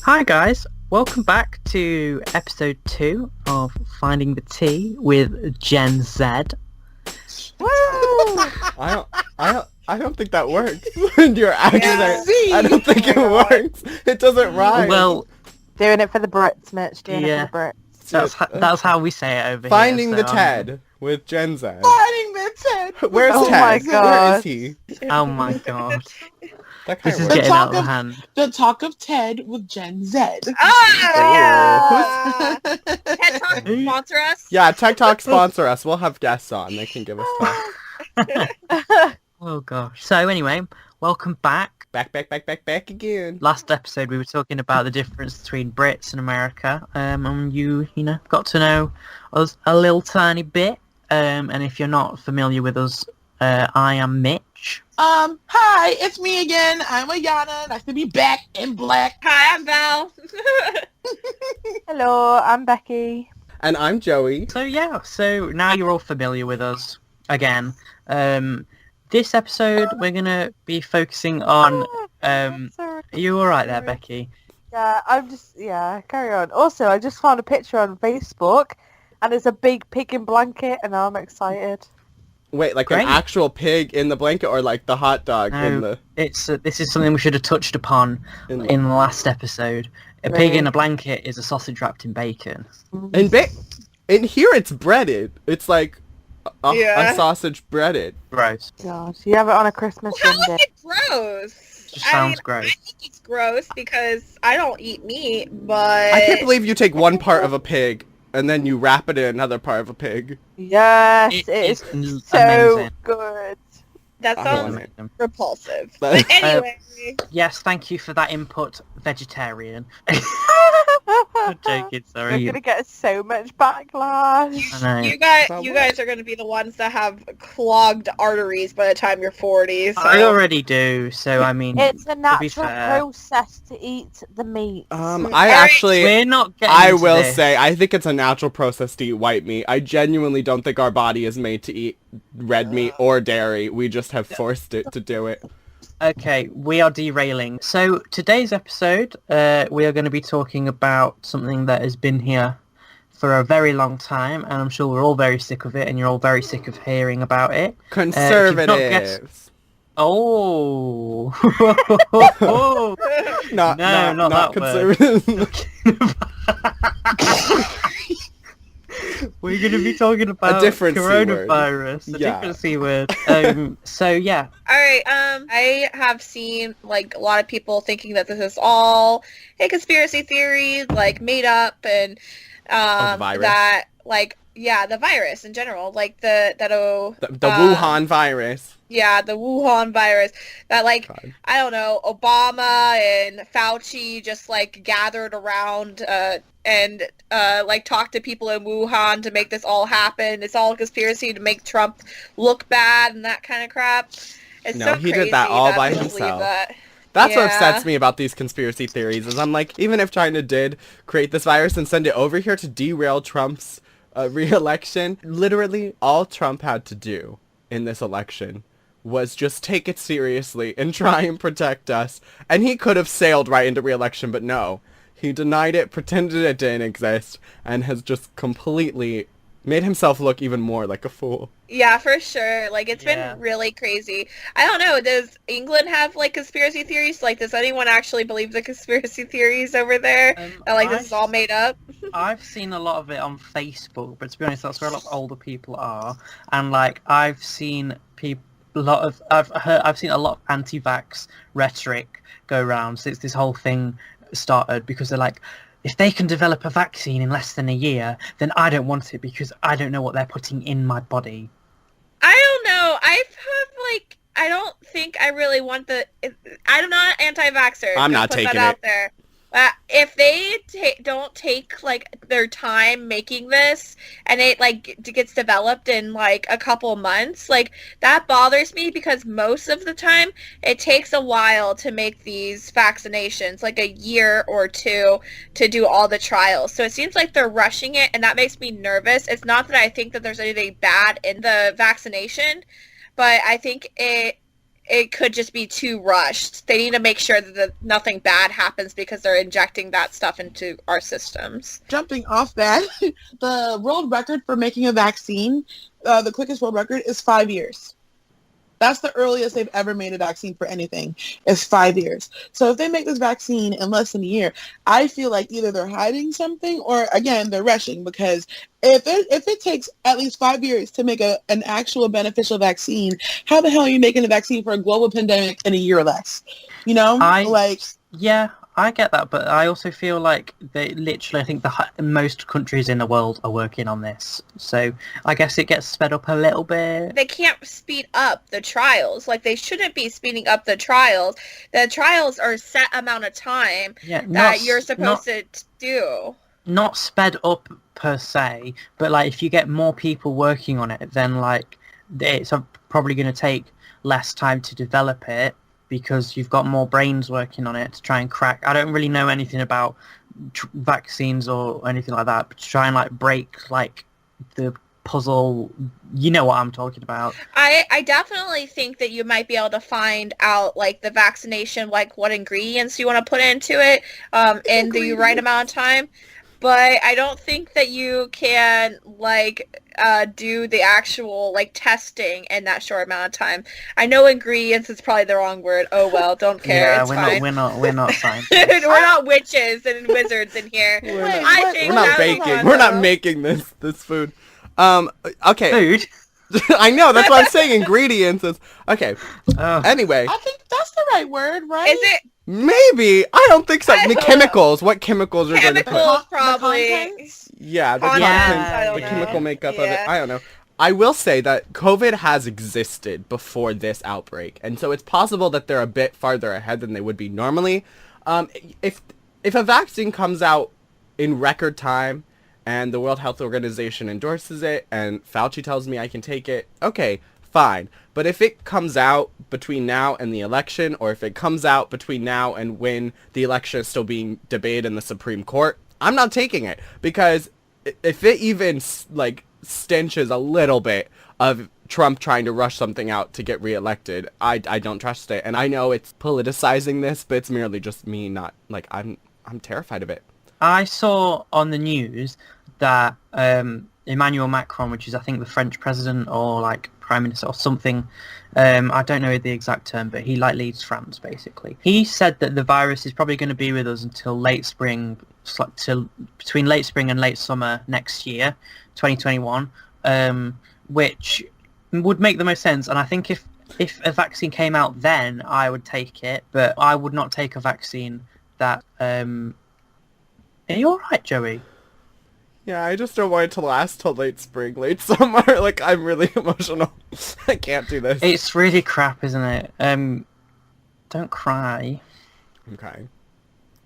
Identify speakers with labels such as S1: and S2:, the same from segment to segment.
S1: Hi guys, welcome back to episode 2 of Finding the Tea with Gen Z.
S2: Woo! I don't think that works. Your accent.
S3: Yeah.
S2: I don't think it works. It doesn't rhyme.
S1: Well,
S3: Doing it for the Brits, Mitch. Doing it
S1: Yeah.
S3: for the Brits.
S1: that's how we say it over
S2: Finding
S1: here.
S2: the Ted with Gen Z.
S3: Finding the Ted.
S2: Where's
S3: Oh
S2: Ted?
S3: my
S2: Where
S3: God.
S2: is he?
S1: Oh my god,
S2: That
S1: this
S2: kind
S1: is
S2: of
S1: getting
S2: works.
S1: out of hand.
S4: The Talk of Ted with Gen Z.
S3: Ah!
S5: TED Talk sponsor us.
S2: Yeah, Tech Talk sponsor us. We'll have guests on. They can give us talk.
S1: Oh gosh. So anyway, welcome back.
S2: Back again.
S1: Last episode we were talking about the difference between Brits and America, and you got to know us a little tiny bit. And if you're not familiar with us, I am Mitch.
S4: Hi, it's me again. I'm Ayana. Nice to be back in black.
S5: Hi, I'm Val.
S3: Hello, I'm Becky.
S2: And I'm Joey.
S1: So now you're all familiar with us again. This episode we're gonna be focusing on.
S3: Sorry.
S1: Are you all right there,
S3: Sorry.
S1: Becky?
S3: Yeah, carry on. Also, I just found a picture on Facebook, and it's a big pig in blanket, and I'm excited.
S2: Wait, like
S1: Great.
S2: an actual pig in the blanket or like the hot dog in
S1: No,
S2: the...
S1: this is something we should have touched upon
S2: In the-
S1: in the last episode. A pig
S3: Right.
S1: in a blanket is a sausage wrapped in bacon.
S2: In here it's breaded. It's like a
S5: Yeah.
S2: sausage breaded.
S1: Gross.
S3: God, you have it on a Christmas
S5: How is
S3: dinner.
S5: it gross?
S1: Just sounds gross.
S5: I think it's gross because I don't eat meat, but
S2: I can't believe you take one part of a pig and then you wrap it in another part of a pig.
S3: Yes,
S1: It
S3: it
S1: is
S3: is so
S1: amazing.
S3: good.
S5: that
S2: I don't
S5: sounds
S2: want it.
S5: repulsive.
S2: But-
S5: But anyway,
S1: Yes, thank you for that input, vegetarian. I'm joking,
S3: We're
S1: sorry.
S3: gonna get so much backlash.
S1: I know.
S5: you guys,
S2: Well,
S5: you
S2: what?
S5: guys are going to be the ones that have clogged arteries by the time you're 40. So.
S1: I already do, so I mean,
S3: It's a
S1: be
S3: natural
S1: fair.
S3: process to eat the meat.
S2: I actually...
S1: we're not getting
S2: I
S1: into
S2: will
S1: this.
S2: say, I think it's a natural process to eat white meat. I genuinely don't think our body is made to eat red meat or dairy. We just have forced it to do it.
S1: Okay, we are derailing. So today's episode, we are going to be talking about something that has been here for a very long time, and I'm sure we're all very sick of it, and you're all very sick of hearing about it.
S2: Conservatives.
S1: Oh,
S2: Not
S1: that word.
S2: conservatives.
S1: We're going to be talking about
S2: different C word.
S1: coronavirus, a
S2: Yeah.
S1: different C word. So yeah,
S5: All right. I have seen like a lot of people thinking that this is all a conspiracy theory, like made up, and
S2: the virus.
S5: that like the virus in general, like the
S2: Wuhan virus.
S5: Yeah, the Wuhan virus. That like
S2: God.
S5: I don't know, Obama and Fauci just like gathered around and like talked to people in Wuhan to make this all happen. It's all a conspiracy to make Trump look bad and that kind of crap. It's
S2: No,
S5: so
S2: he did
S5: crazy
S2: that all by
S5: we believe
S2: himself.
S5: that.
S2: That's what
S5: Yeah.
S2: upsets me about these conspiracy theories is I'm like, even if China did create this virus and send it over here to derail Trump's re-election, literally all Trump had to do in this election was just take it seriously and try and protect us. And he could have sailed right into re-election, but no. He denied it, pretended it didn't exist, and has just completely made himself look even more like a fool.
S5: Yeah, for sure. Like, it's
S1: Yeah.
S5: been really crazy. I don't know. Does England have, like, conspiracy theories? Like, does anyone actually believe the conspiracy theories over there? That, like, this is all made up?
S1: I've seen a lot of it on Facebook, but to be honest, that's where a lot of older people are. And like, I've seen I've seen a lot of anti-vax rhetoric go around since this whole thing started, because they're like, if they can develop a vaccine in less than a year, then I don't want it because I don't know what they're putting in my body.
S5: I don't know. I don't think I really want I'm not anti-vaxxer.
S2: I'm not
S5: Put
S2: taking
S5: that out
S2: it.
S5: there. If they don't take like their time making this, and it like gets developed in like a couple months, like that bothers me because most of the time it takes a while to make these vaccinations, like a year or two to do all the trials. So it seems like they're rushing it, and that makes me nervous. It's not that I think that there's anything bad in the vaccination, but I think it could just be too rushed. They need to make sure that nothing bad happens because they're injecting that stuff into our systems.
S4: Jumping off that, the world record for making a vaccine, the quickest world record is 5 years. That's the earliest they've ever made a vaccine for anything, is 5 years. So if they make this vaccine in less than a year, I feel like either they're hiding something or, again, they're rushing, because if it takes at least 5 years to make an actual beneficial vaccine, how the hell are you making a vaccine for a global pandemic in a year or less? You know?
S1: Yeah, I get that, but I also feel like I think most countries in the world are working on this. So I guess it gets sped up a little bit.
S5: They can't speed up the trials. Like, they shouldn't be speeding up the trials. The trials are a set amount of time that you're supposed to do.
S1: Not sped up per se, but like if you get more people working on it, then like it's probably going to take less time to develop it, because you've got more brains working on it to try and crack. I don't really know anything about vaccines or anything like that, but to try and like break like the puzzle, you know what I'm talking about.
S5: I definitely think that you might be able to find out like the vaccination, like what ingredients you want to put into it in the right amount of time. But I don't think that you can like do the actual like testing in that short amount of time. I know ingredients is probably the wrong word. Oh well, don't care.
S1: Yeah,
S5: it's fine.
S1: we're not scientists.
S5: We're not witches and wizards in here.
S2: We're not baking. We're not making this food. Okay.
S1: Food?
S2: I know, that's what I'm saying. Ingredients is okay. Anyway.
S4: I think that's the right word, right?
S5: Is it?
S2: Maybe. I don't think so. The chemicals. What chemicals are going to put?
S5: Chemicals, probably.
S2: Yeah, the
S5: Contents,
S2: the chemical makeup of it. I don't know. I will say that COVID has existed before this outbreak, and so it's possible that they're a bit farther ahead than they would be normally. If a vaccine comes out in record time, and the World Health Organization endorses it, and Fauci tells me I can take it, okay, fine. But if it comes out between now and the election, or if it comes out between now and when the election is still being debated in the Supreme Court, I'm not taking it. Because if it even, like, stenches a little bit of Trump trying to rush something out to get reelected, I don't trust it. And I know it's politicizing this, but it's merely just me not, like, I'm terrified of it.
S1: I saw on the news that Emmanuel Macron, which is I think the French president or like prime minister or something, I don't know the exact term, but he like leads France basically. He said that the virus is probably going to be with us until late spring, till between late spring and late summer next year, 2021, which would make the most sense. And I think if a vaccine came out then, I would take it, but I would not take a vaccine that Are you alright, Joey?
S2: Yeah, I just don't want it to last till late spring, late summer. Like, I'm really emotional. I can't do this.
S1: It's really crap, isn't it? Don't cry.
S2: Okay.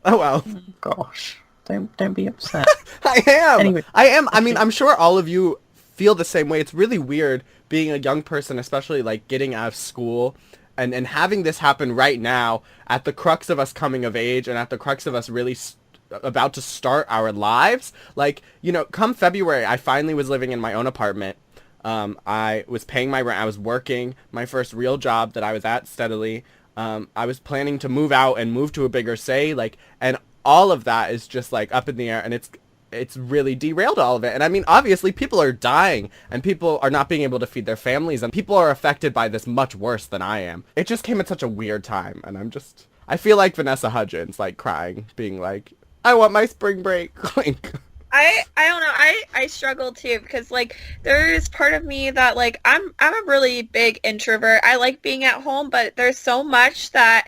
S2: Oh well.
S1: Gosh. Don't be upset.
S2: I am.
S1: Anyway.
S2: I am. I mean, I'm sure all of you feel the same way. It's really weird being a young person, especially like getting out of school and having this happen right now at the crux of us coming of age and at the crux of us really about to start our lives. Like, you know, come February, I finally was living in my own apartment. I was paying my rent. I was working my first real job that I was at steadily. I was planning to move out and move to a bigger city, like, and all of that is just like up in the air, and it's really derailed all of it. And I mean, obviously people are dying and people are not being able to feed their families and people are affected by this much worse than I am. It just came at such a weird time, and I feel like Vanessa Hudgens, like crying, being like, I want my spring break. Like,
S5: I don't know. I struggle too because like there's part of me that like I'm a really big introvert. I like being at home, but there's so much that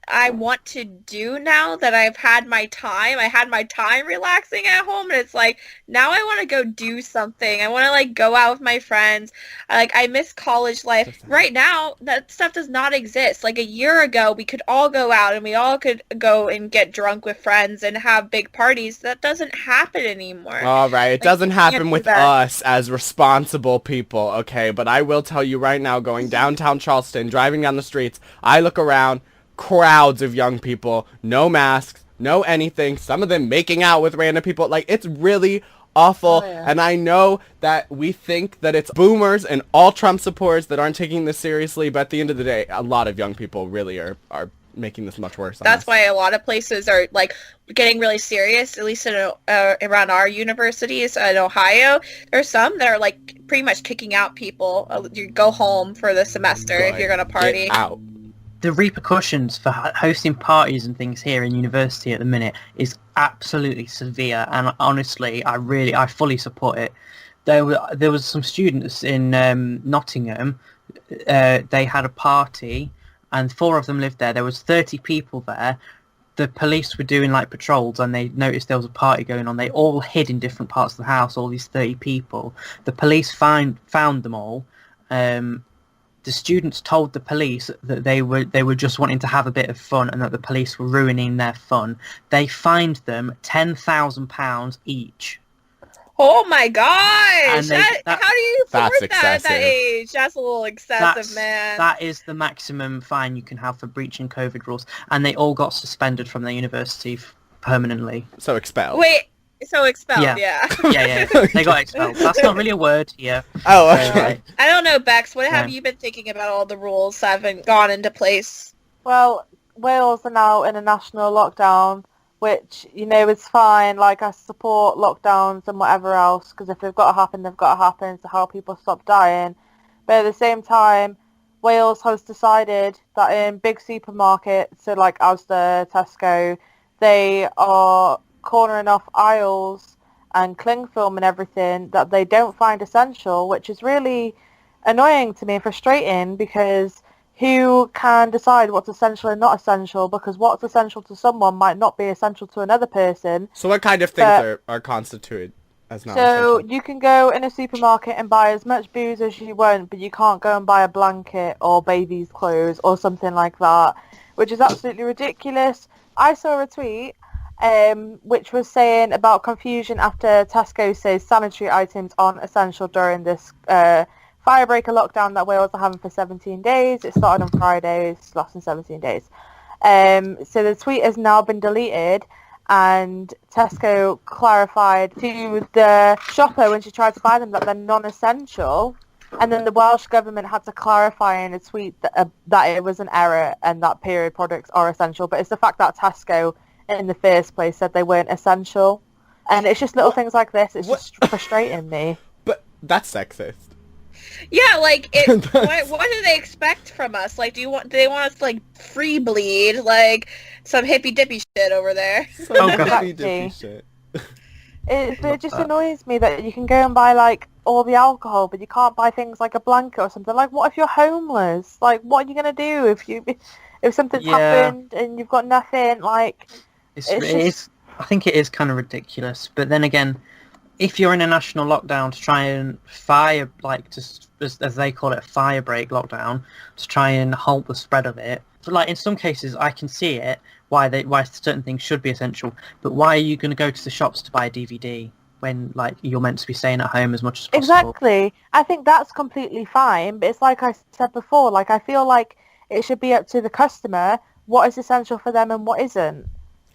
S5: I want to do now that I've had my time. I had my time relaxing at home, and it's like now I want to go do something. I want to like go out with my friends. I miss college life. Right now, that stuff does not exist. Like a year ago, we could all go out and we all could go and get drunk with friends and have big parties. That doesn't happen anymore.
S2: All right, it
S5: Like,
S2: doesn't
S5: you
S2: happen
S5: can't do
S2: with
S5: that.
S2: us as responsible people, okay? But I will tell you right now, going downtown Charleston, driving down the streets, I look around, crowds of young people, no masks, no anything, some of them making out with random people. Like, it's really awful,
S4: Oh, yeah.
S2: and I know that we think that it's boomers and all Trump supporters that aren't taking this seriously, but at the end of the day, a lot of young people really are making this much worse on
S5: That's
S2: us.
S5: why a lot of places are like getting really serious. At least in around our universities in Ohio, there's some that are like pretty much kicking out people. You go home for the semester if you're gonna party.
S2: Get out.
S1: The repercussions for hosting parties and things here in university at the minute is absolutely severe, and honestly, I fully support it. There was some students in Nottingham. They had a party, and 4 of them lived there. There was 30 people there. The police were doing like patrols, and they noticed there was a party going on. They all hid in different parts of the house. All these 30 people. The police found them all. The students told the police that they were just wanting to have a bit of fun, and that the police were ruining their fun. They fined them £10,000 each.
S5: Oh my gosh!
S1: And
S5: How do you afford
S2: That's
S5: that at that
S2: excessive.
S5: age? That's a little excessive, man.
S1: That is the maximum fine you can have for breaching COVID rules, and they all got suspended from their university permanently.
S2: So expelled.
S5: Wait, so expelled,
S1: Yeah.
S5: yeah.
S1: Yeah, they got expelled. That's not really a word here.
S2: Oh,
S1: So,
S2: okay.
S1: like,
S5: I don't know, Bex. What have
S1: Yeah.
S5: you been thinking about all the rules that haven't gone into place?
S3: Well, Wales are now in a national lockdown, which, you know, is fine. Like, I support lockdowns and whatever else, because if they've got to happen, they've got to happen to help people stop dying. But at the same time, Wales has decided that in big supermarkets, so like Asda, Tesco, they are cornering off aisles and cling film and everything that they don't find essential, which is really annoying to me and frustrating, because who can decide what's essential and not essential? Because what's essential to someone might not be essential to another person.
S2: So what kind of things
S3: But-
S2: are constituted as not
S3: So
S2: essential?
S3: you can go in a supermarket and buy as much booze as you want, but you can't go and buy a blanket or baby's clothes or something like that, which is absolutely ridiculous. I saw a tweet which was saying about confusion after Tesco says sanitary items aren't essential during this firebreaker lockdown that Wales are having for 17 days. It started on Friday, it's lasting 17 days. So the tweet has now been deleted, and Tesco clarified to the shopper when she tried to buy them that they're non-essential, and then the Welsh government had to clarify in a tweet that it was an error and that period products are essential. But it's the fact that Tesco in the first place said they weren't essential, and it's just little things like this. It's just frustrating me.
S2: But that's sexist.
S5: Yeah, like what do they expect from us? Like, do they want us to like free bleed like some hippy dippy shit over there?
S1: Oh, God.
S2: Hippy dippy shit.
S3: It just annoys me that you can go and buy like all the alcohol, but you can't buy things like a blanket or something. Like, what if you're homeless? Like, what are you gonna do if something's
S1: Yeah.
S3: happened and you've got nothing? Like,
S1: It's,
S3: It's
S1: it
S3: just-
S1: is. I think it is kind of ridiculous. But then again, if you're in a national lockdown to try and fire, like just as they call it, a fire break lockdown, to try and halt the spread of it. But like in some cases, I can see it why certain things should be essential. But why are you going to go to the shops to buy a DVD when like you're meant to be staying at home as much as possible?
S3: exactly. I think that's completely fine. But it's like I said before. Like, I feel like it should be up to the customer what is essential for them and what isn't.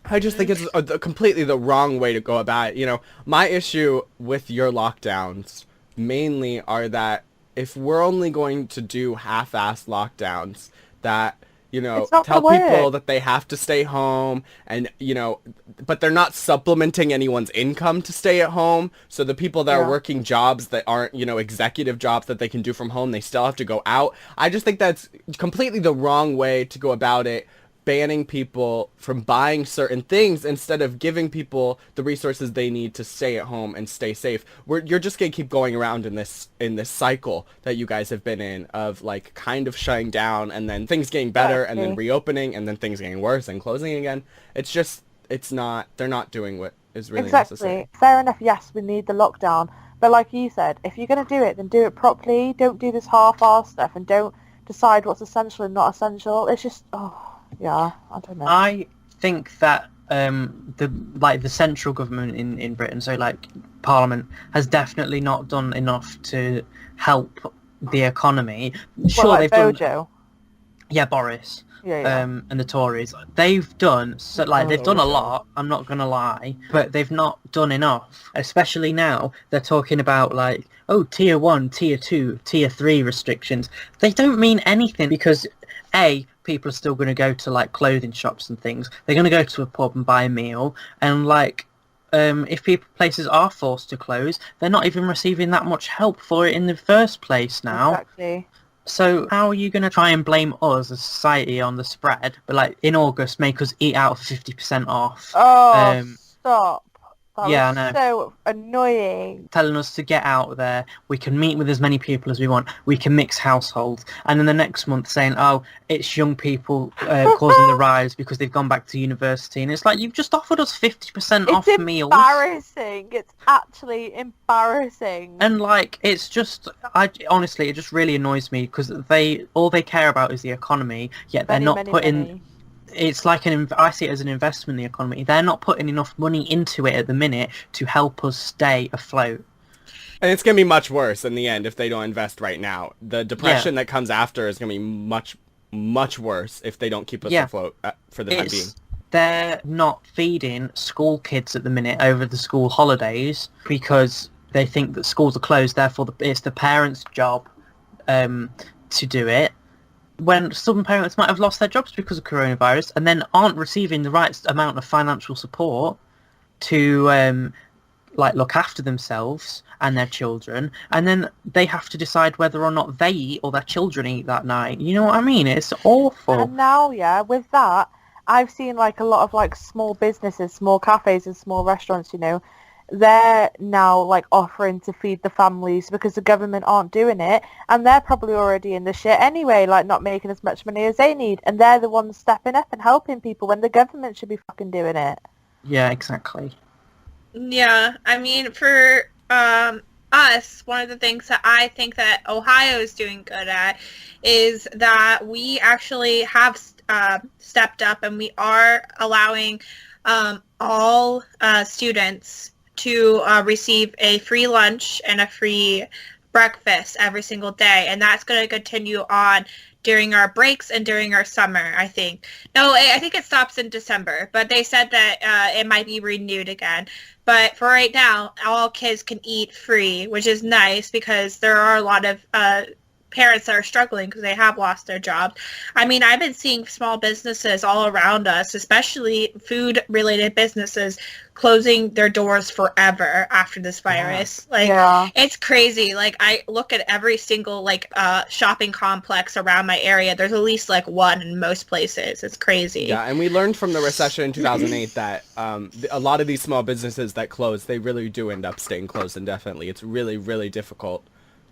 S2: I just think it's completely the wrong way to go about it. You know, my issue with your lockdowns mainly are that if we're only going to do half-assed lockdowns that, you know,
S3: It's not
S2: tell
S3: gonna
S2: people
S3: work.
S2: that they have to stay home and, you know, but they're not supplementing anyone's income to stay at home. So the people that are
S3: Yeah.
S2: working jobs that aren't, you know, executive jobs that they can do from home, they still have to go out. I just think that's completely the wrong way to go about it. banning people from buying certain things instead of giving people the resources they need to stay at home and stay safe. You're just gonna keep going around in this cycle that you guys have been in of like kind of shutting down and then things getting better and then reopening and then things getting worse and closing again. They're not doing what is really necessary.
S3: Fair enough, yes, we need the lockdown. But like you said, if you're going to do it, then do it properly. Don't do this half-assed stuff and don't decide what's essential and not essential. It's just, yeah, I don't know.
S1: I think that the central government in Britain, so like Parliament, has definitely not done enough to help the economy. Sure,
S3: like
S1: they've
S3: Bojo?
S1: done. Yeah, Boris.
S3: Yeah.
S1: And the Tories, they've done they've done a lot. I'm not gonna lie, but they've not done enough. Especially now, they're talking about like, tier 1, tier 2, tier 3 restrictions. They don't mean anything because people are still going to go to like clothing shops and things. They're going to go to a pub and buy a meal, and like, if places are forced to close, they're not even receiving that much help for it in the first place now.
S3: Exactly.
S1: So how are you going to try and blame us as a society on the spread, but like in August make us eat out for 50% off?
S3: Stop. That
S1: Yeah,
S3: was
S1: I know.
S3: so annoying.
S1: Telling us to get out there, we can meet with as many people as we want, we can mix households, and then the next month saying, it's young people causing the rise because they've gone back to university, and it's like, you've just offered us 50% off meals.
S3: It's embarrassing. It's actually embarrassing.
S1: And like, it's just, honestly, it just really annoys me because all they care about is the economy, yet they're not putting...
S3: Money.
S1: It's like I see it as an investment in the economy. They're not putting enough money into it at the minute to help us stay afloat.
S2: And it's going to be much worse in the end if they don't invest right now. The depression that comes after is going to be much, much worse if they don't keep us afloat for the time being.
S1: They're not feeding school kids at the minute over the school holidays because they think that schools are closed, therefore it's the parents' job to do it. When some parents might have lost their jobs because of coronavirus and then aren't receiving the right amount of financial support to look after themselves and their children, and then they have to decide whether or not they eat or their children eat that night. You know what I mean? It's awful.
S3: And now, with that, I've seen like a lot of like small businesses, small cafes and small restaurants, they're now like offering to feed the families because the government aren't doing it, and they're probably already in the shit anyway, like not making as much money as they need, and they're the ones stepping up and helping people when the government should be fucking doing it.
S1: Yeah, exactly.
S5: Yeah, I mean, for us, one of the things that I think that Ohio is doing good at is that we actually have stepped up, and we are allowing all students to receive a free lunch and a free breakfast every single day, and that's going to continue on during our breaks and during our summer, I think. No, I think it stops in December, but they said that it might be renewed again. But for right now, all kids can eat free, which is nice because there are a lot of parents that are struggling because they have lost their jobs. I mean, I've been seeing small businesses all around us, especially food-related businesses, closing their doors forever after this virus. It's crazy. Like, I look at every single shopping complex around my area. There's at least one in most places. It's crazy.
S2: Yeah, and we learned from the recession in 2008 that a lot of these small businesses that close, they really do end up staying closed indefinitely. It's really, really difficult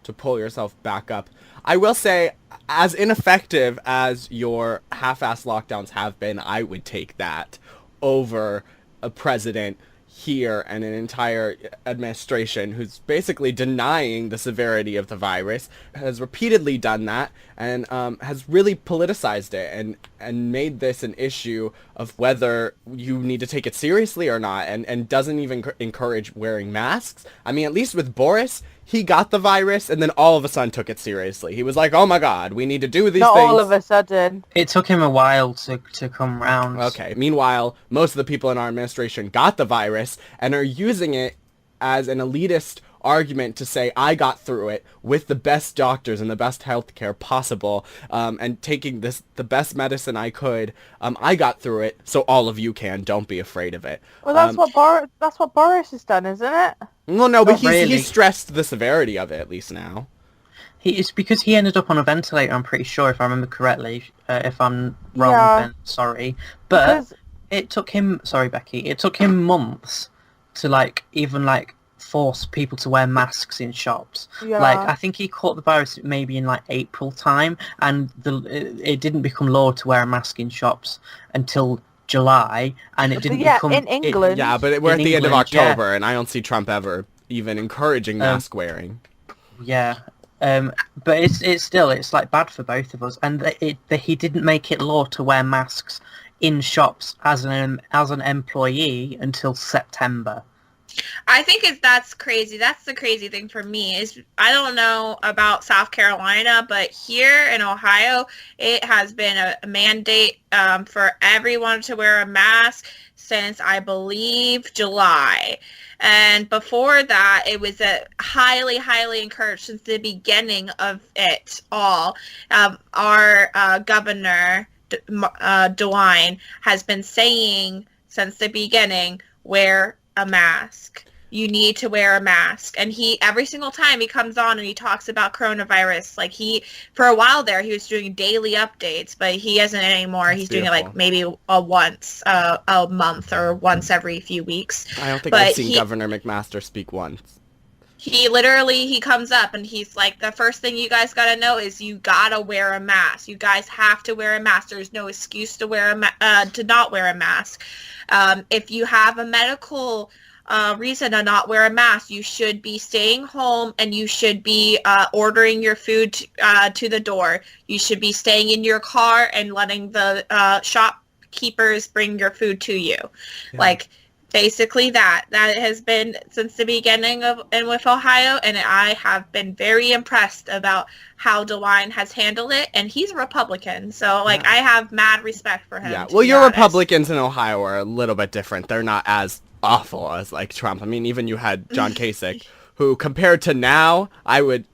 S2: to pull yourself back up. I will say, as ineffective as your half-ass lockdowns have been, I would take that over a president here and an entire administration who's basically denying the severity of the virus, has repeatedly done that, and has really politicized it and made this an issue of whether you need to take it seriously or not, and doesn't even encourage wearing masks. I mean, at least with Boris, he got the virus and then all of a sudden took it seriously. He was like, oh my god, we need to do these things.
S3: Not all of a sudden.
S1: It took him a while to come round.
S2: Okay. Meanwhile, most of the people in our administration got the virus and are using it as an elitist argument to say, I got through it with the best doctors and the best healthcare possible, and taking the best medicine I could. I got through it, so all of you can. Don't be afraid of it.
S3: Well, that's what Boris has done, isn't it?
S2: Well, no, but
S1: Not really.
S2: he's stressed the severity of it, at least now.
S1: It's because he ended up on a ventilator. I'm pretty sure, if I remember correctly. If I'm wrong,
S3: Yeah.
S1: then sorry. But
S3: Because
S1: it took him. Sorry, Becky. It took him months to even force people to wear masks in shops.
S3: Yeah.
S1: I think he caught the virus maybe in April time, and it didn't become law to wear a mask in shops until July, and it didn't become
S3: in England.
S2: Yeah, but we're
S1: In
S2: at the end of
S1: England, yeah.
S2: October, and I don't see Trump ever even encouraging mask wearing.
S1: Yeah, but it's still bad for both of us, and he didn't make it law to wear masks in shops as an employee until September.
S5: I think that's crazy. That's the crazy thing for me is I don't know about South Carolina, but here in Ohio, it has been a mandate for everyone to wear a mask since I believe July. And before that, it was a highly, highly encouraged since the beginning of it all. Our governor, DeWine, has been saying since the beginning, wear a mask. You need to wear a mask. And every single time he comes on and he talks about coronavirus, for a while there, he was doing daily updates, but he isn't anymore. He's doing it maybe once a month or once every few weeks.
S2: I don't think I've seen Governor McMaster speak once.
S5: He comes up and he's like, the first thing you guys gotta know is you gotta wear a mask. You guys have to wear a mask. There's no excuse to to not wear a mask. If you have a medical reason to not wear a mask, you should be staying home and you should be ordering your food to the door. You should be staying in your car and letting the shopkeepers bring your food to you. Yeah. Basically that has been since the beginning with Ohio, and I have been very impressed about how DeWine has handled it, and he's a Republican, so I have mad respect for him.
S2: Yeah, well, your Republicans in Ohio are a little bit different. They're not as awful as Trump. I mean, even you had John Kasich, who compared to now, I would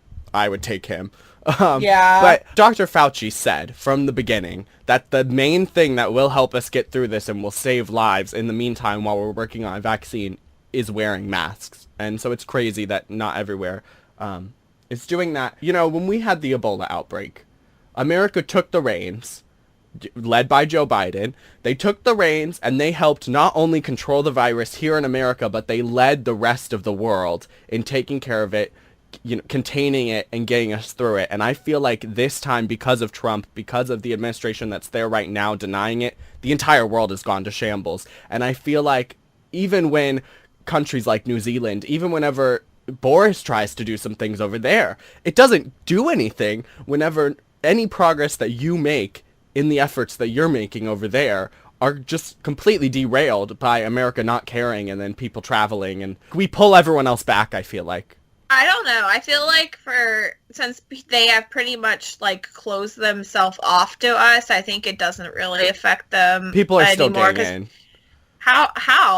S2: take him.
S5: Yeah.
S2: But Dr. Fauci said from the beginning that the main thing that will help us get through this and will save lives in the meantime while we're working on a vaccine is wearing masks. And so it's crazy that not everywhere is doing that. You know, when we had the Ebola outbreak, America took the reins, led by Joe Biden. They took the reins and they helped not only control the virus here in America, but they led the rest of the world in taking care of it, containing it and getting us through it. And I feel like this time, because of Trump, because of the administration that's there right now denying it, the entire world has gone to shambles. And I feel like even when countries like New Zealand, even whenever Boris tries to do some things over there, it doesn't do anything whenever any progress that you make in the efforts that you're making over there are just completely derailed by America not caring and then people traveling, and we pull everyone else back, I feel like.
S5: I don't know. I feel like since they have pretty much closed themselves off to us, I think it doesn't really affect them.
S2: People are
S5: anymore,
S2: still getting in.
S5: How?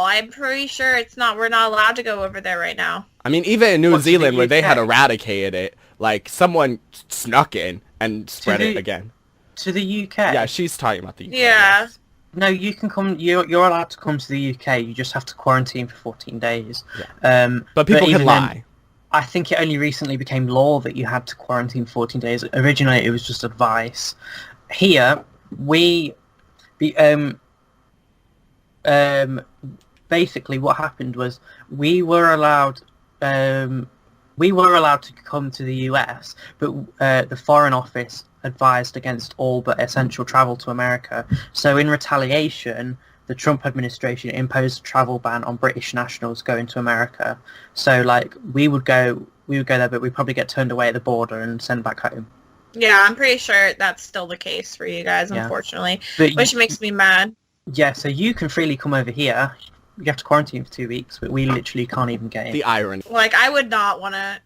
S5: I'm pretty sure we're not allowed to go over there right now.
S2: I mean, even in New Zealand where they had eradicated it, someone snuck in and spread it again.
S1: To the UK?
S2: Yeah, she's talking about the UK.
S5: Yeah.
S2: Yes.
S1: No, you can come. You're allowed to come to the UK. You just have to quarantine for 14 days.
S2: Yeah. But people can lie.
S1: I think it only recently became law that you had to quarantine 14 days. Originally, it was just advice. Here, basically what happened was we were allowed to come to the US, but the Foreign Office advised against all but essential travel to America. So in retaliation, the Trump administration imposed a travel ban on British nationals going to America. So we would go there, but we'd probably get turned away at the border and sent back home.
S5: Yeah, I'm pretty sure that's still the case for you guys, unfortunately, which makes me mad.
S1: Yeah, so you can freely come over here. You have to quarantine for 2 weeks, but we literally can't even get in.
S2: The irony.
S5: I would not want to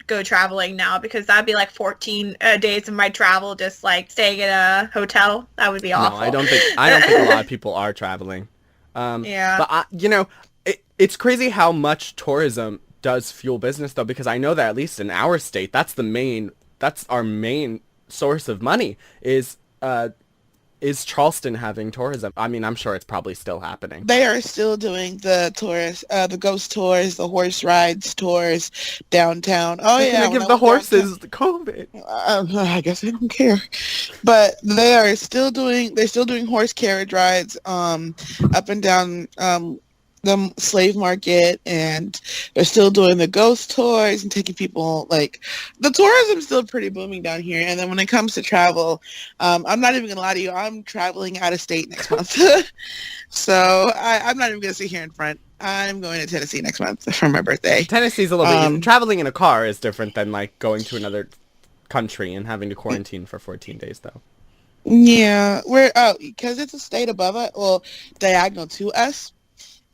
S5: go traveling now because that'd be 14 days of my travel just staying in a hotel. That would be awful.
S2: No, I don't think a lot of people are traveling.
S5: Yeah.
S2: But it's crazy how much tourism does fuel business though, because I know that at least in our state, that's our main source of money is is Charleston having tourism? I mean, I'm sure it's probably still happening.
S4: They are still doing the tours, the ghost tours, the horse rides tours downtown. Oh
S2: They're
S4: yeah,
S2: gonna
S4: when
S2: give
S4: I
S2: the
S4: went
S2: horses the COVID.
S4: I guess I don't care, but they're still doing horse carriage rides up and down the slave market, and they're still doing the ghost tours and taking people, like, the tourism's still pretty booming down here. And then when it comes to travel, I'm not even gonna lie to you, I'm traveling out of state next month. So I'm not even gonna sit here in front. I'm going to Tennessee next month for my birthday.
S2: Tennessee's a little bit easier. Traveling in a car is different than like going to another country and having to quarantine for 14 days though.
S4: Yeah, because it's a state above us, well, diagonal to us,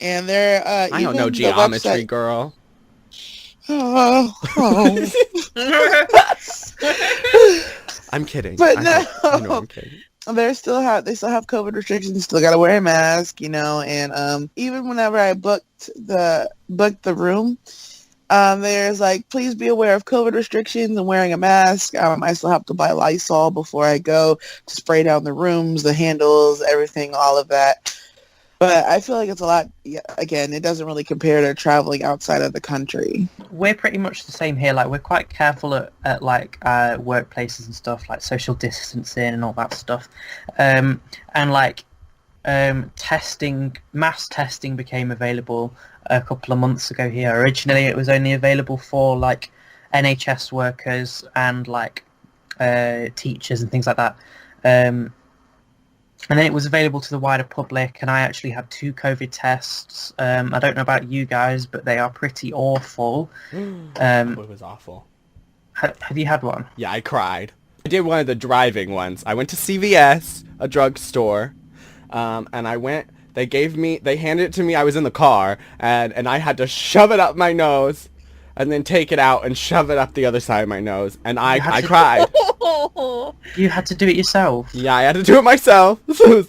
S4: and they're
S2: I don't know geometry, girl.
S4: Oh.
S2: I'm kidding.
S4: But
S2: I know I'm kidding.
S4: They still have COVID restrictions. Still gotta wear a mask, and even whenever I booked the room, there's like, please be aware of COVID restrictions and wearing a mask. I still have to buy Lysol before I go to spray down the rooms, the handles, everything, all of that. But I feel like it's a lot. Again, it doesn't really compare to traveling outside of the country.
S1: We're pretty much the same here. Like, we're quite careful at like workplaces and stuff, like social distancing and all that stuff. And like mass testing became available a couple of months ago here. Originally, it was only available for like NHS workers and like teachers and things like that. And then it was available to the wider public, and I actually had 2 COVID tests. I don't know about you guys, but they are pretty awful.
S2: It was awful.
S1: Have you had one?
S2: Yeah, I cried. I did one of the driving ones. I went to CVS, a drugstore, and they handed it to me. I was in the car, and I had to shove it up my nose, and then take it out and shove it up the other side of my nose, and I cried.
S1: You had to do it yourself?
S2: Yeah, I had to do it myself.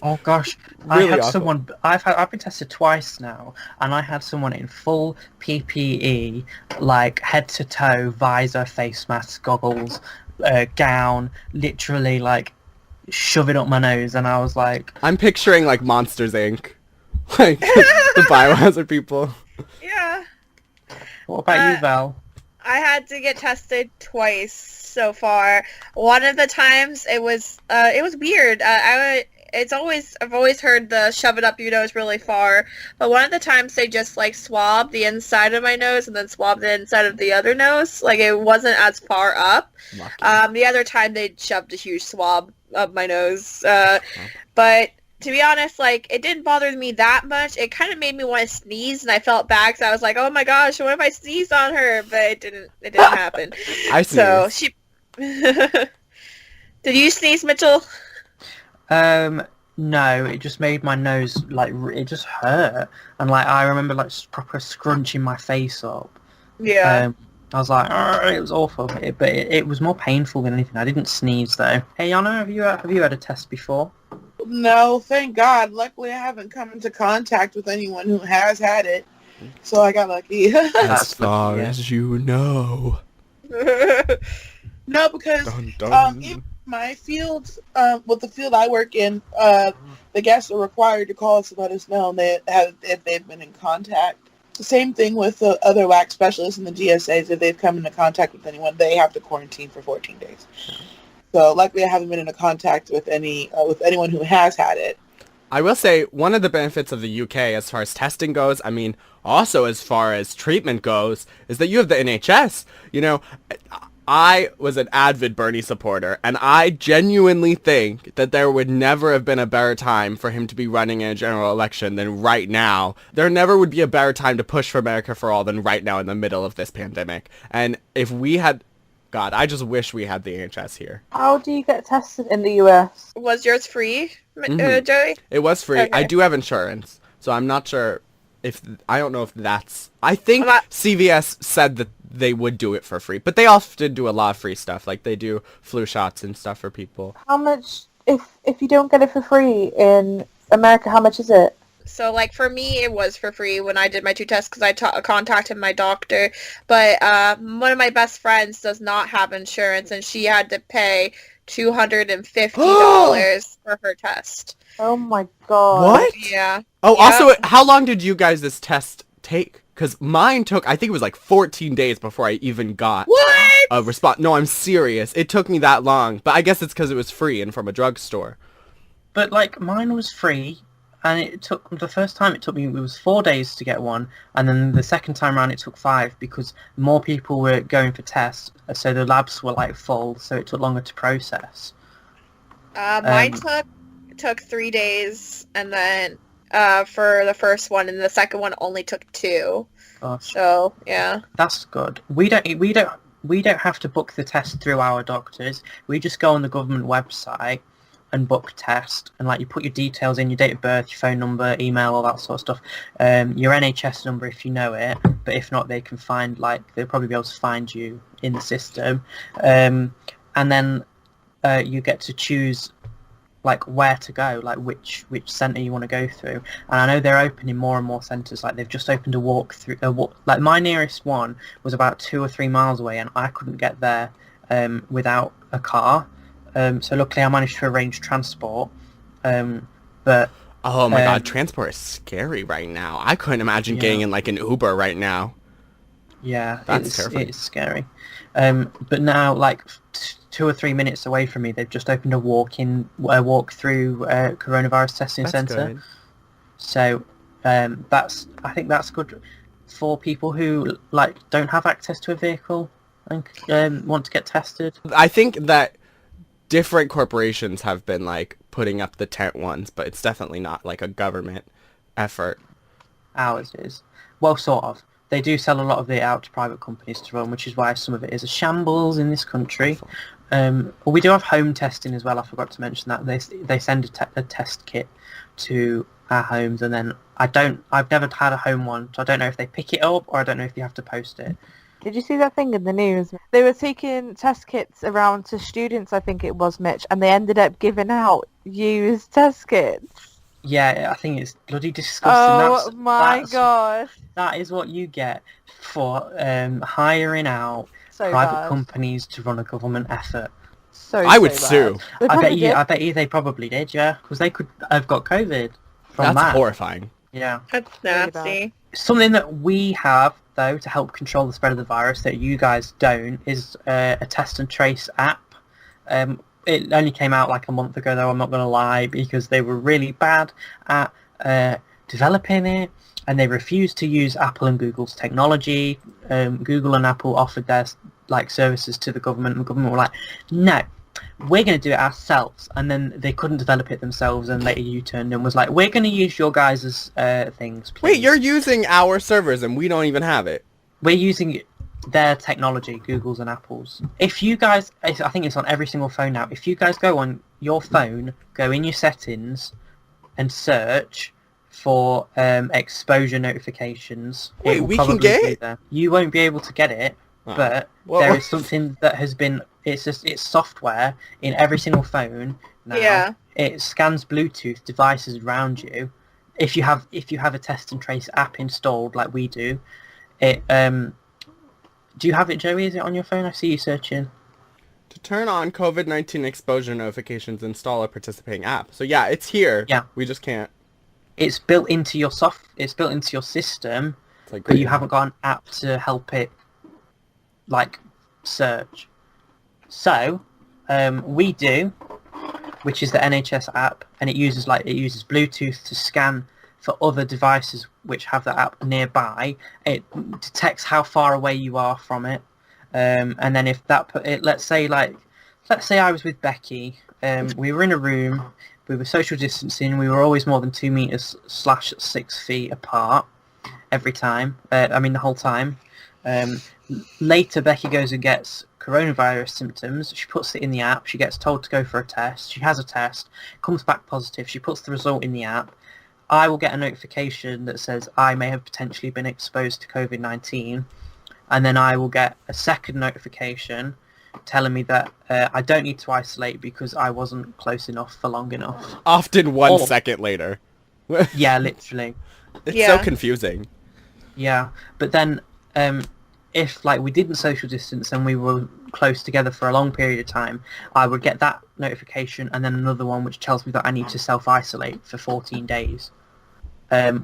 S1: Oh gosh,
S2: really
S1: I had
S2: awful.
S1: someone. I've been tested twice now, and I had someone in full PPE, like head to toe, visor, face mask, goggles, gown, literally like shove it up my nose, and I was like,
S2: I'm picturing like Monsters Inc. Like the biohazard people.
S5: Yeah.
S1: what about you, Val?
S5: I had to get tested twice so far. One of the times it was weird. I've always heard the shove it up your nose really far, but one of the times they just like swabbed the inside of my nose and then swabbed the inside of the other nose. Like, it wasn't as far up.
S2: Lucky.
S5: The other time they shoved a huge swab up my nose. But to be honest, like, it didn't bother me that much. It kind of made me want to sneeze, and I felt bad because I was like, oh my gosh, what if I sneezed on her? But it didn't happen.
S2: I sneezed.
S5: So she... Did you sneeze, Mitchell?
S1: No, it just made my nose, like, it just hurt. And, like, I remember, like, proper scrunching my face up.
S5: Yeah.
S1: I was like, it was awful. But it was more painful than anything. I didn't sneeze, though. Hey, Yana, have you had a test before?
S4: No, thank God. Luckily, I haven't come into contact with anyone who has had it, so I got lucky.
S2: As far as you know.
S4: No, because
S2: Dun, dun.
S4: in my field, with the field I work in, the guests are required to call us to let us know if they've been in contact. The same thing with the other wax specialists and the GSAs. If they've come into contact with anyone, they have to quarantine for 14 days. So luckily, I haven't been in contact with anyone who has had it.
S2: I will say one of the benefits of the UK as far as testing goes, I mean, also as far as treatment goes, is that you have the NHS. You know, I was an avid Bernie supporter, and I genuinely think that there would never have been a better time for him to be running in a general election than right now. There never would be a better time to push for America for all than right now in the middle of this pandemic. And if we had... God, I just wish we had the NHS here.
S3: How do you get tested in the US?
S5: Was yours free,
S2: Mhm.
S5: Joey?
S2: It was free.
S5: Okay.
S2: I do have insurance, so I'm not sure if... I don't know if that's... I think CVS said that they would do it for free, but they often do a lot of free stuff. Like, they do flu shots and stuff for people.
S3: How much, if you don't get it for free in America, how much is it?
S5: So, like, for me, it was for free when I did my 2 tests because I contacted my doctor. But one of my best friends does not have insurance, and she had to pay $250 for her test.
S3: Oh my god.
S2: What?
S5: Yeah.
S2: Oh,
S5: Yeah.
S2: also, how long did you guys this test take? Because mine took, I think it was like 14 days before I even got
S5: What?
S2: a response. No, I'm serious. It took me that long. But I guess it's because it was free and from a drugstore.
S1: But like mine was free, and it took the first time it was 4 days to get one, and then the second time around it took 5 because more people were going for tests, so the labs were like full, so it took longer to process.
S5: Mine took 3 days, and then for the first one, and the second one only took 2.
S1: Gosh,
S5: So yeah.
S1: that's good. We don't have to book the test through our doctors. We just go on the government website and book test, and like you put your details in, your date of birth, your phone number, email, all that sort of stuff. Your NHS number if you know it, but if not, they can find they'll probably be able to find you in the system, and then you get to choose like where to go, like which centre you want to go through. And I know they're opening more and more centres. Like they've just opened like my nearest one was about 2 or 3 miles away, and I couldn't get there without a car. So luckily I managed to arrange transport. But
S2: Oh my god, transport is scary right now. I couldn't imagine getting in like an Uber right now.
S1: yeah,
S2: That's terrifying.
S1: it's scary. But now, like 2 or 3 minutes away from me, they've just opened a walk-through coronavirus testing
S2: That's
S1: centre.
S2: good.
S1: So I think that's good for people who like don't have access to a vehicle and want to get tested.
S2: I think that different corporations have been like putting up the tent ones, but it's definitely not like a government effort.
S1: Ours is. Well, sort of. They do sell a lot of it out to private companies to run, which is why some of it is a shambles in this country. We do have home testing as well. I forgot to mention that. They send a test kit to our homes, and then I've never had a home one, so I don't know if they pick it up or I don't know if you have to post it.
S3: Did you see that thing in the news? They were taking test kits around to students, I think it was, Mitch, and they ended up giving out used test kits.
S1: Yeah, I think it's bloody disgusting.
S3: Oh my god.
S1: That is what you get for hiring out
S3: So
S1: private
S3: bad.
S1: companies to run a government effort.
S2: I would
S3: so
S2: sue.
S3: bad. They probably did.
S1: I bet you they probably did, yeah, because they could have got COVID from
S2: That's
S1: that.
S2: horrifying.
S1: Yeah.
S5: That's
S3: Really bad.
S5: nasty.
S1: Something that we have, though, to help control the spread of the virus that you guys don't is a test and trace app. It only came out like a month ago, though, I'm not going to lie, because they were really bad at developing it, and they refused to use Apple and Google's technology. Google and Apple offered their services to the government, and the government were like, no, we're going to do it ourselves. And then they couldn't develop it themselves, and later U-turned and was like, we're going to use your guys' things, please.
S2: Wait, you're using our servers and we don't even have it.
S1: We're using their technology, Google's and Apple's. If you guys, I think it's on every single phone now, if you guys go on your phone, go in your settings and search for exposure notifications.
S2: Wait,
S1: it will
S2: we can
S1: probably
S2: get
S1: be
S2: it?
S1: there. You won't be able to get it,
S2: Oh.
S1: but
S2: Well-
S1: there is something that has been, it's software in every single phone now.
S5: Yeah.
S1: It scans Bluetooth devices around you. If you have a test and trace app installed like we do, it do you have it, Joey? Is it on your phone? I see you searching.
S2: To turn on COVID-19 exposure notifications, install a participating app. So yeah, it's here.
S1: Yeah.
S2: We just can't.
S1: It's built into your It's built into your system,
S2: It's like
S1: but you haven't got an app to help it, search. So, we do, which is the NHS app, and it uses Bluetooth to scan for other devices which have that app nearby. It detects how far away you are from it, and then if let's say I was with Becky, we were in a room, we were social distancing, we were always more than 2 meters / 6 feet apart every time. The whole time. Later, Becky goes and gets coronavirus symptoms. She puts it in the app. She gets told to go for a test. She has a test, comes back positive. She puts the result in the app. I will get a notification that says I may have potentially been exposed to COVID-19, and then I will get a second notification telling me that I don't need to isolate because I wasn't close enough for long enough.
S2: Often 1
S1: Oh.
S2: second later.
S1: Yeah, literally.
S2: It's
S5: Yeah.
S2: so confusing.
S1: Yeah, but then if we didn't social distance and we were close together for a long period of time, I would get that notification and then another one which tells me that I need to self-isolate for 14 days,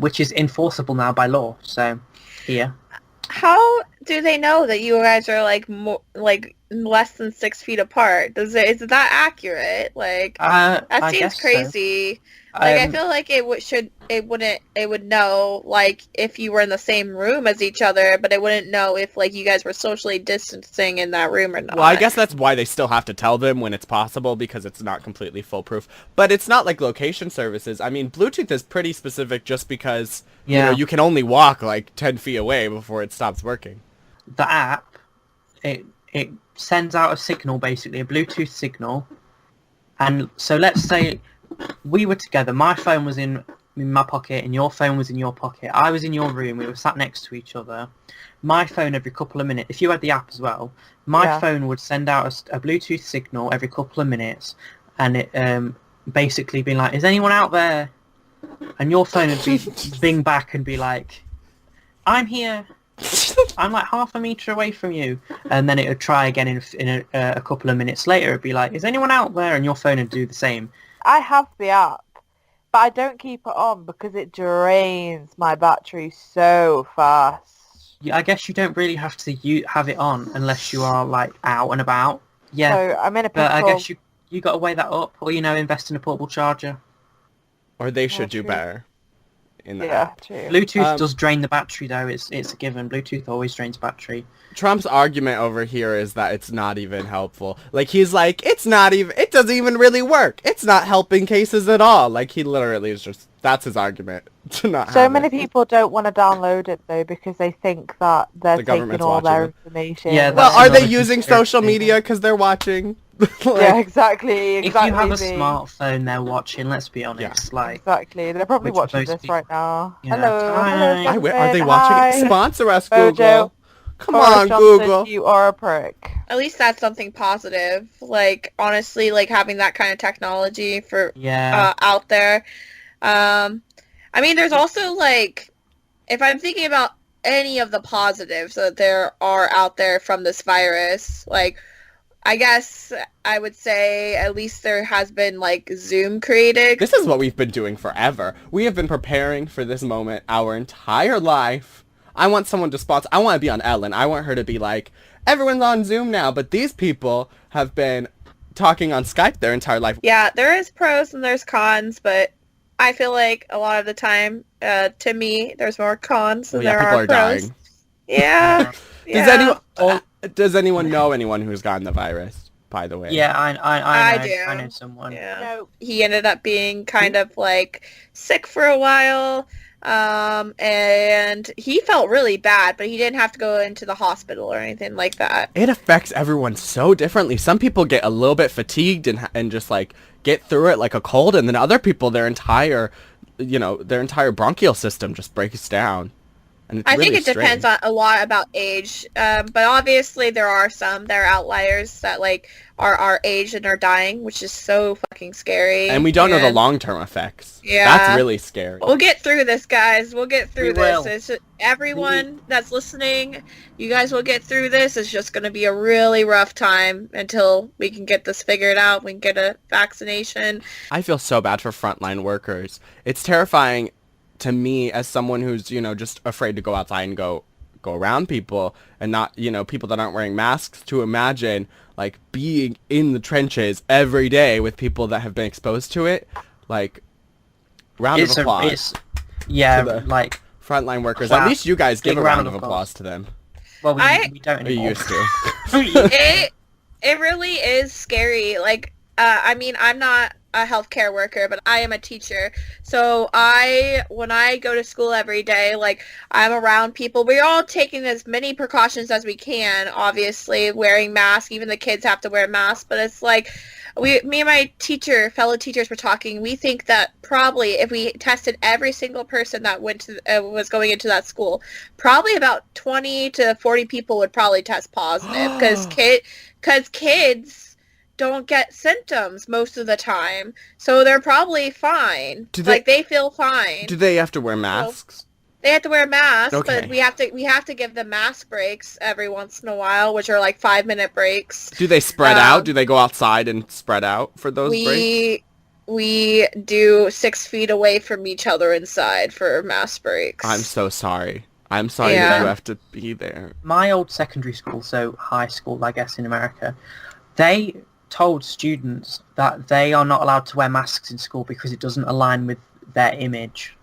S1: which is enforceable now by law. So, here.
S5: How do they know that you guys are like less than 6 feet apart? Is that accurate? Like that
S1: I
S5: seems
S1: guess so.
S5: crazy. Like I feel like it would know like if you were in the same room as each other, but it wouldn't know if like you guys were socially distancing in that room or not.
S2: Well, I guess that's why they still have to tell them when it's possible, because it's not completely foolproof. But it's not like location services. I mean, Bluetooth is pretty specific just because you know you can only walk like 10 feet away before it stops working.
S1: The app, it sends out a signal, basically a Bluetooth signal, and so let's say we were together. My phone was in my pocket and your phone was in your pocket. I was in your room. We were sat next to each other. My phone every couple of minutes, if you had the app as well, my phone would send out a Bluetooth signal every couple of minutes, and it basically be like, is anyone out there? And your phone would be bing back and be like, I'm here. I'm like half a meter away from you. And then it would try again in a couple of minutes later. It'd be like, is anyone out there? And your phone would do the same.
S3: I have the app, but I don't keep it on because it drains my battery so fast.
S1: Yeah, I guess you don't really have to have it on unless you are like out and about. Yeah,
S3: So I'm in a
S1: but I
S3: pickle.
S1: guess you got to weigh that up, or invest in a portable charger.
S2: Or they should do
S3: true.
S2: better in the
S3: Yeah,
S2: app.
S3: true.
S1: Bluetooth does drain the battery though. It's a given. Bluetooth always drains battery.
S2: Trump's argument over here is that it's not even helpful. Like, he's like, it doesn't even really work. It's not helping cases at all. Like, he literally is just, that's his argument to not
S3: So
S2: have
S3: many
S2: it.
S3: people don't want to download it though because they think that they're
S2: The
S3: taking
S2: government's
S3: all their
S2: watching
S3: information.
S1: Yeah,
S2: Well,
S1: that's
S2: are they
S1: another
S2: using
S1: conspiracy
S2: social
S1: theory.
S2: media because they're watching?
S3: yeah, exactly.
S1: If you have a
S3: V.
S1: smartphone, they're watching. Let's be honest. Like,
S3: Exactly. They're probably
S1: Which of
S3: watching
S1: those
S3: this
S1: people-
S3: right now.
S1: Yeah.
S3: Hello.
S1: Hi.
S3: Hello,
S2: Are they
S3: Jonathan.
S2: watching
S3: Hi.
S2: it? Sponsor us,
S3: Mojo.
S2: Google. Come
S3: Boris
S2: on,
S3: Johnson,
S2: Google.
S3: You are a prick.
S5: At least that's something positive. Like honestly, like having that kind of technology for
S1: yeah.
S5: out there. I mean, there's also like, if I'm thinking about any of the positives that there are out there from this virus, like, I guess I would say at least there has been like Zoom created.
S2: This is what we've been doing forever. We have been preparing for this moment our entire life. I want someone to sponsor. I want to be on Ellen. I want her to be like, everyone's on Zoom now, but these people have been talking on Skype their entire life.
S5: Yeah, there is pros and there's cons, but I feel like a lot of the time, to me, there's more cons than
S2: Well, yeah,
S5: there
S2: people
S5: are
S2: are
S5: pros.
S2: dying.
S5: Yeah.
S2: Does anyone know anyone who's gotten the virus, by the way?
S1: Yeah, I
S5: do.
S1: I know someone.
S5: Yeah.
S3: No.
S5: He ended up being kind of like sick for a while, and he felt really bad, but he didn't have to go into the hospital or anything like that.
S2: It affects everyone so differently. Some people get a little bit fatigued and just like get through it like a cold, and then other people, their entire bronchial system just breaks down. And it's
S5: I think
S2: really
S5: it depends on a lot about age, but obviously there are some that are outliers that like are our age and are dying, which is so fucking scary.
S2: And we don't know the
S5: And
S2: long-term effects.
S5: Yeah.
S2: That's really scary.
S5: We'll get through this, guys. We'll get through
S1: We
S5: this.
S1: will.
S5: It's just, everyone that's listening, you guys will get through this. It's just going to be a really rough time until we can get this figured out. We can get a vaccination.
S2: I feel so bad for frontline workers. It's terrifying to me as someone who's, just afraid to go outside and go around people and not, people that aren't wearing masks, to imagine like being in the trenches every day with people that have been exposed to it. Like, round of applause
S1: yeah,
S2: to the
S1: like,
S2: frontline workers.
S1: clap.
S2: At least you guys give
S1: Big
S2: a round of applause to them.
S1: well, we
S5: I-
S1: don't
S2: We
S1: anymore.
S2: used to.
S5: It really is scary. Like, I mean, I'm not a healthcare worker, but I am a teacher. So when I go to school every day, like, I'm around people. We're all taking as many precautions as we can, obviously, wearing masks. Even the kids have to wear masks, but it's like, me and my fellow teachers were talking. We think that probably if we tested every single person that was going into that school, probably about 20 to 40 people would probably test positive because kids don't get symptoms most of the time, so they're probably fine. They feel fine.
S2: Do they have to wear masks?
S5: They have to wear masks,
S2: Okay.
S5: but we have to give them mask breaks every once in a while, which are like 5-minute breaks.
S2: Do they spread out? Do they go outside and spread out for those breaks?
S5: We do 6 feet away from each other inside for mask breaks.
S2: I'm so sorry. I'm sorry
S5: Yeah.
S2: that you have to be there.
S1: My old secondary school, so high school, I guess, in America, they told students that they are not allowed to wear masks in school because it doesn't align with their image.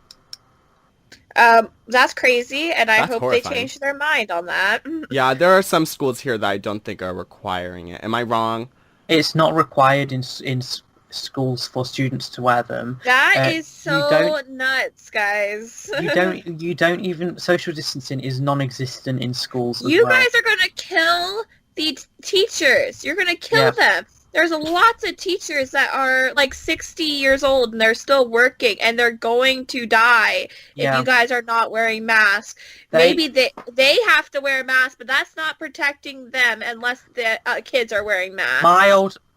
S5: That's crazy, and I
S2: That's
S5: hope
S2: horrifying.
S5: they change their mind on that.
S2: Yeah, there are some schools here that I don't think are requiring it. Am I wrong?
S1: It's not required in schools for students to wear them.
S5: That is
S1: you
S5: so
S1: don't-
S5: nuts, guys.
S1: You don't even social distancing is non-existent in schools as
S5: You
S1: well.
S5: guys are gonna kill the teachers. You're gonna kill
S1: Yeah.
S5: them. There's lots of teachers that are like 60 years old and they're still working and they're going to die if
S1: Yeah.
S5: you guys are not wearing masks. Maybe they have to wear a mask, but that's not protecting them unless the kids are wearing masks.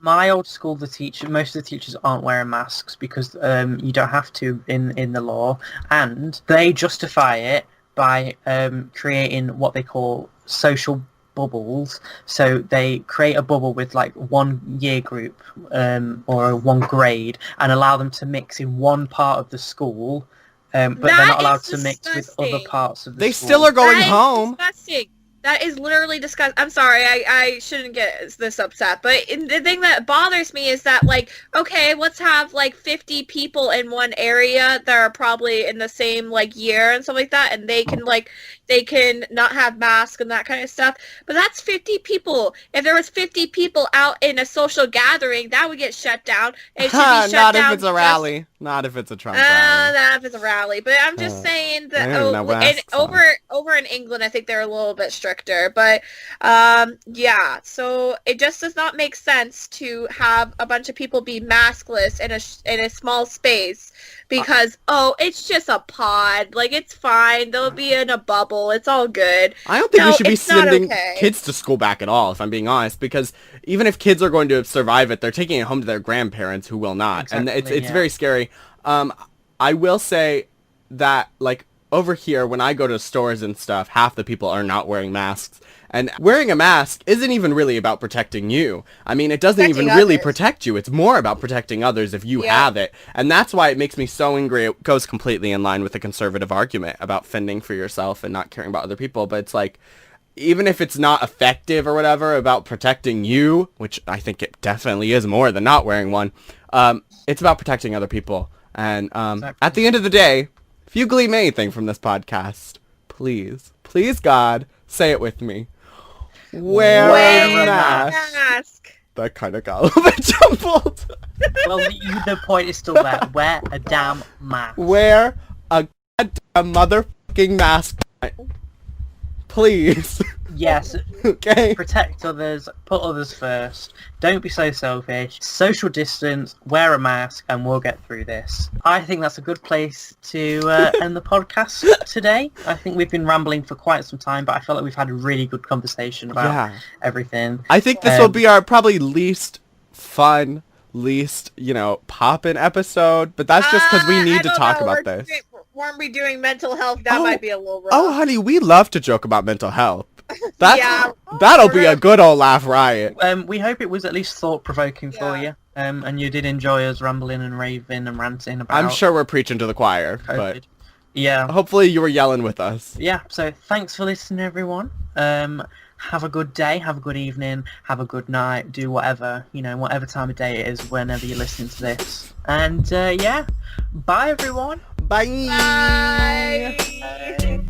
S1: My old school, most of the teachers aren't wearing masks because you don't have to in the law, and they justify it by creating what they call social bubbles. So they create a bubble with like one year group or one grade and allow them to mix in one part of the school, but they're
S5: That
S1: not allowed
S5: is
S1: to mix with
S5: disgusting.
S1: other parts of the
S2: They
S1: school.
S2: still are going
S5: That is
S2: home.
S5: disgusting. That is literally disgusting. I'm sorry, I shouldn't get this upset, but the thing that bothers me is that, like, okay, let's have, like, 50 people in one area that are probably in the same, like, year and stuff like that, and they can not have masks and that kind of stuff, but that's 50 people. If there was 50 people out in a social gathering, that would get shut down. It should be shut
S2: Not
S5: down
S2: if it's a
S5: just-
S2: rally. Not if it's a Trump rally.
S5: Not if it's a rally, but I'm just saying
S2: I
S5: that
S2: don't even know what
S5: and
S2: masks on.
S5: over in England, I think they're a little bit stricter. But yeah, so it just does not make sense to have a bunch of people be maskless in a small space because it's just a pod, like it's fine. They'll be in a bubble. It's all good.
S2: I don't think we
S5: No,
S2: should be
S5: it's not
S2: sending
S5: okay.
S2: kids to school back at all, if I'm being honest, because even if kids are going to survive it, they're taking it home to their grandparents who will not. And it's
S1: Exactly, yeah.
S2: very scary. I will say that, like, over here, when I go to stores and stuff, half the people are not wearing masks. And wearing a mask isn't even really about protecting you. I mean, it doesn't even
S5: Protecting
S2: really
S5: others.
S2: protect you. It's more about protecting others if you
S5: Yeah.
S2: have it. And that's why it makes me so angry. It goes completely in line with the conservative argument about fending for yourself and not caring about other people. But it's like, even if it's not effective or whatever about protecting you, which I think it definitely is more than not wearing one, it's about protecting other people. And
S1: Exactly.
S2: at the end of the day, if you glean anything from this podcast, please, God, say it with me. Wear
S1: Wear
S2: a
S1: a
S2: mask.
S5: Mask.
S2: That kind of got a little bit jumbled.
S1: Well, the point is still there. Wear a damn mask.
S2: Wear a goddamn motherfucking mask. Please.
S1: Yes,
S2: Okay.
S1: protect others, put others first. Don't be so selfish. Social distance, wear a mask, and we'll get through this. I think that's a good place to end the podcast today. I think we've been rambling for quite some time, but I feel like we've had a really good conversation about
S2: Yeah.
S1: everything.
S2: I think this will be our probably least fun, least, poppin' episode, but that's just because we
S5: I
S2: need to
S5: don't
S2: talk
S5: know.
S2: about this.
S5: Weren't we doing mental health? That
S2: Oh.
S5: might be a little rough.
S2: Oh, honey, we love to joke about mental health.
S5: Yeah.
S2: That'll be a good old laugh riot.
S1: We hope it was at least thought-provoking for
S5: Yeah.
S1: you, and you did enjoy us rambling and raving and ranting about
S2: I'm sure we're preaching to the choir,
S1: COVID.
S2: but
S1: Yeah.
S2: hopefully you were yelling with us.
S1: Yeah, so thanks for listening, everyone. Have a good day, have a good evening, have a good night, do whatever, whatever time of day it is whenever you're listening to this. And, yeah, bye, everyone.
S2: Bye.
S5: Bye.